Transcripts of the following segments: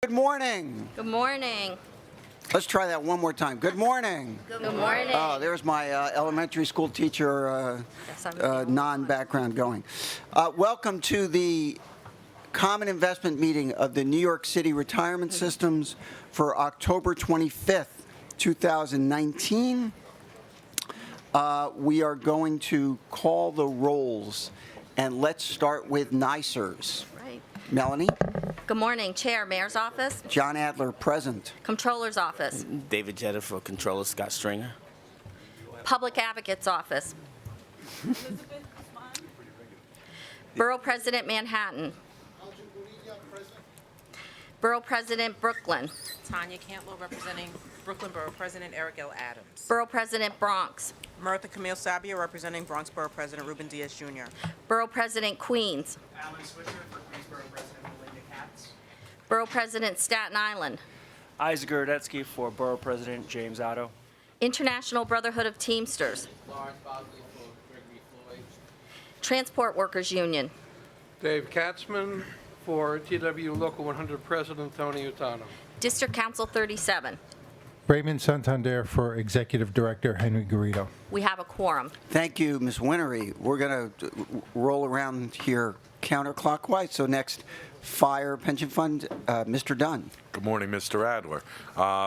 Good morning. Good morning. Let's try that one more time. Good morning. Good morning. Oh, there's my elementary school teacher non-background going. Welcome to the Common Investment Meeting of the New York City Retirement Systems for October 25th, 2019. We are going to call the rolls, and let's start with NYSERS. Right. Melanie? Good morning. Chair, Mayor's Office, John Adler, present. Comptroller's Office, David Jetta for Controller Scott Stringer. Public Advocate's Office, Borough President Manhattan, Borough President Brooklyn, Tanya Cantlow, representing Brooklyn Borough President Eric L. Adams. Borough President Bronx, Martha Camille Sabia, representing Bronx Borough President Ruben Diaz Jr. Borough President Queens, Alan Switzer for Queensborough President Melinda Katz. Borough President Staten Island, Isaac Gorodetsky for Borough President James Otto. International Brotherhood of Teamsters, Lawrence Bosley for Gregory Floyd. Transport Workers Union, Dave Katzman for TW Local 100 President Tony Utano. District Council 37. Raymond Santander for Executive Director Henry Garrido. We have a quorum. Thank you, Ms. Winery. We're going to roll around here counterclockwise. So next, Fire Pension Fund, Mr. Dunn. Good morning, Mr. Adler.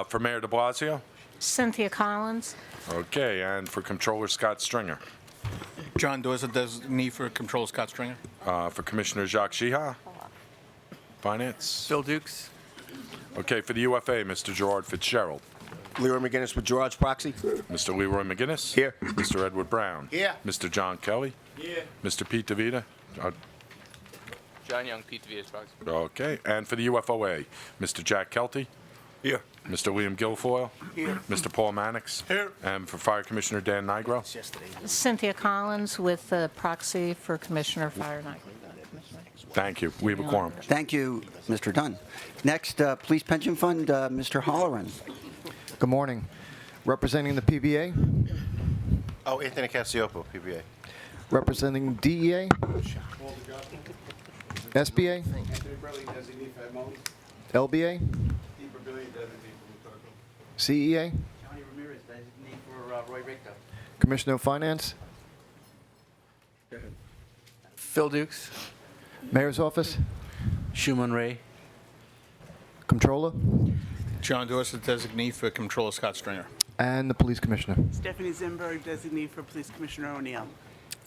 For Mayor de Blasio? Cynthia Collins. Okay, and for Controller Scott Stringer? John Dorsett, designee for Controller Scott Stringer. For Commissioner Jacques Chiha? Finance? Phil Dukes. Okay, for the UFA, Mr. Gerard Fitzgerald. Leroy McGinnis with Gerard's Proxy. Mr. Leroy McGinnis? Here. Mr. Edward Brown? Here. Mr. John Kelly? Here. Mr. Pete DeVita? John Young, PTVS Proxy. Okay, and for the UFOA, Mr. Jack Kelty? Here. Mr. Liam Guilfoyle? Here. Mr. Paul Mannix? Here. And for Fire Commissioner Dan Nigro? Cynthia Collins with the proxy for Commissioner Fire Knight. Thank you. We have a quorum. Thank you, Mr. Dunn. Next, Police Pension Fund, Mr. Holloran. Good morning. Representing the PBA, Oh, Anthony Cassiopo, PBA. representing DEA, SBA, LBA, CEA, Johnny Ramirez, designee for Roy Richter. Commissioner of Finance, Phil Dukes. Mayor's Office, Shuman Ray. Comptroller, John Dorsett, designee for Controller Scott Stringer. and the Police Commissioner. Stephanie Zimberg, designee for Police Commissioner O'Neill.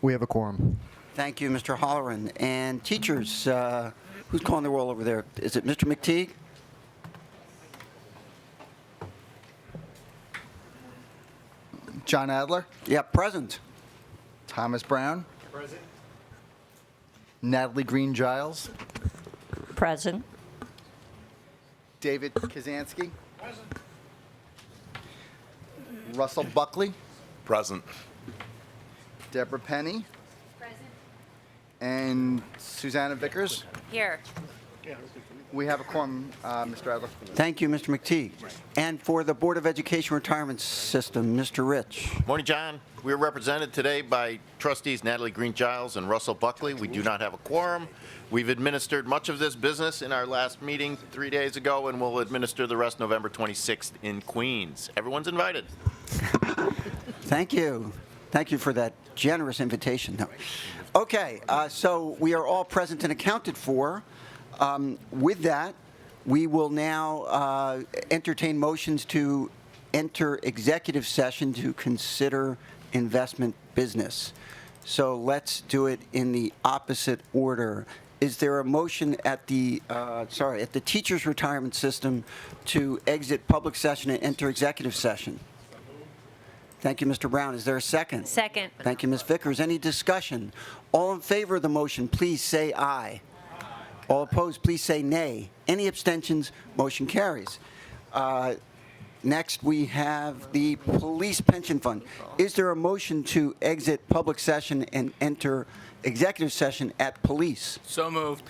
We have a quorum. Thank you, Mr. Holloran. And teachers, who's calling the roll over there? Is it Mr. McTeague? John Adler, Yeah, present. Thomas Brown. Present. Natalie Green Giles, Present. David Kazansky. Present. Russell Buckley, Present. Deborah Penny. Present. And Susanna Vickers. Here. We have a quorum, Mr. Adler. Thank you, Mr. McTeague. And for the Board of Education Retirement System, Mr. Rich. Morning, John. We're represented today by trustees Natalie Green Giles and Russell Buckley. We do not have a quorum. We've administered much of this business in our last meeting 3 days ago, and we'll administer the rest November 26th in Queens. Everyone's invited. Thank you. Thank you for that generous invitation. No. Okay, so we are all present and accounted for. With that, we will now entertain motions to enter executive session to consider investment business. So let's do it in the opposite order. Is there a motion at the Teachers Retirement System to exit public session and enter executive session? Thank you, Mr. Brown. Is there a second? Second. Thank you, Ms. Vickers. Any discussion? All in favor of the motion, please say aye. All opposed, please say nay. Any abstentions? Motion carries. Next, we have the Police Pension Fund. Is there a motion to exit public session and enter executive session at police? So moved.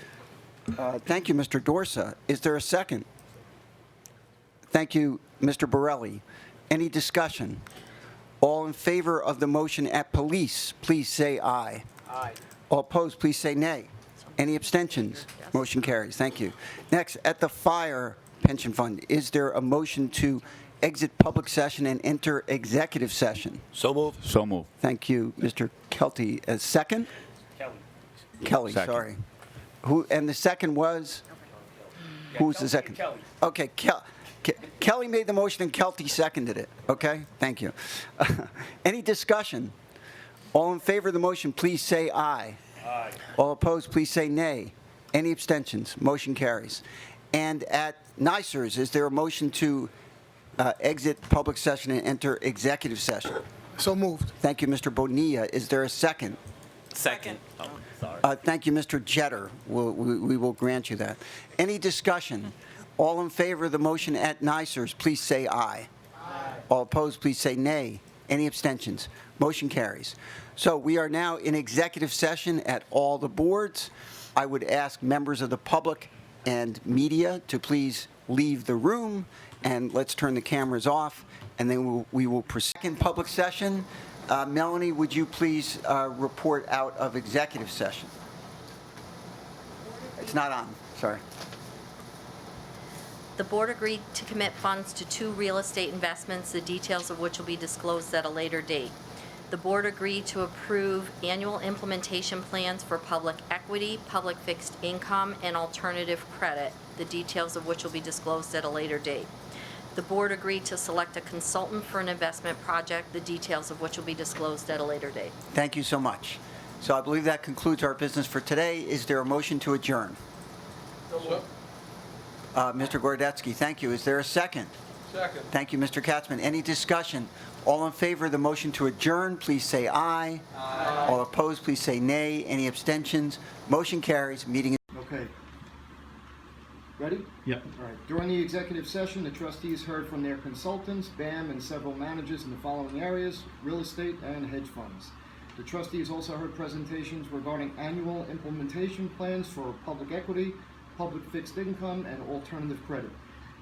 Thank you, Mr. Dorsa. Is there a second? Thank you, Mr. Borelli. Any discussion? All in favor of the motion at police, please say aye. Aye. All opposed, please say nay. Any abstentions? Motion carries. Thank you. Next, at the Fire Pension Fund. Is there a motion to exit public session and enter executive session? So moved. So moved. Thank you, Mr. Kelty. A second? Kelly, Second. sorry. Who, and the second was? Who was the second? Kelly. Okay, Kelly made the motion and Kelty seconded it. Okay, thank you. Any discussion? All in favor of the motion, please say aye. Aye. All opposed, please say nay. Any abstentions? Motion carries. And at NICERS, is there a motion to exit public session and enter executive session? So moved. Thank you, Mr. Bonilla. Is there a second? Second. Thank you, Mr. Jeter. We will grant you that. Any discussion? All in favor of the motion at NICERS, please say aye. Aye. All opposed, please say nay. Any abstentions? Motion carries. So we are now in executive session at all the boards. I would ask members of the public and media to please leave the room, and let's turn the cameras off, and then we will proceed. In public session, Melanie, would you please report out of executive session? It's not on, sorry. The board agreed to commit funds to 2 real estate investments, the details of which will be disclosed at a later date. The board agreed to approve annual implementation plans for public equity, public fixed income, and alternative credit, the details of which will be disclosed at a later date. The board agreed to select a consultant for an investment project, the details of which will be disclosed at a later date. Thank you so much. So I believe that concludes our business for today. Is there a motion to adjourn? Mr. Gordetsky, thank you. Is there a second? Second. Thank you, Mr. Katzman. Any discussion? All in favor of the motion to adjourn, please say aye. Aye. All opposed, please say nay. Any abstentions? Motion carries. Meeting is Okay. Ready? Yep. All right. During the executive session, the trustees heard from their consultants, BAM, and several managers in the following areas: real estate and hedge funds. The trustees also heard presentations regarding annual implementation plans for public equity, public fixed income, and alternative credit.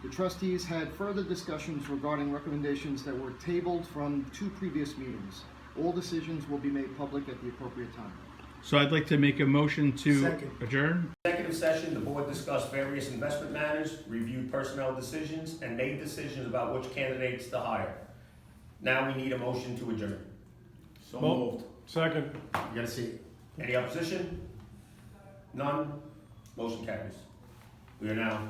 The trustees had further discussions regarding recommendations that were tabled from 2 previous meetings. All decisions will be made public at the appropriate time. So I'd like to make a motion to adjourn. Executive session, the board discussed various investment matters, reviewed personnel decisions, and made decisions about which candidates to hire. Now we need a motion to adjourn. So moved. Second. You gotta see. Any opposition? None? Motion carries. We are now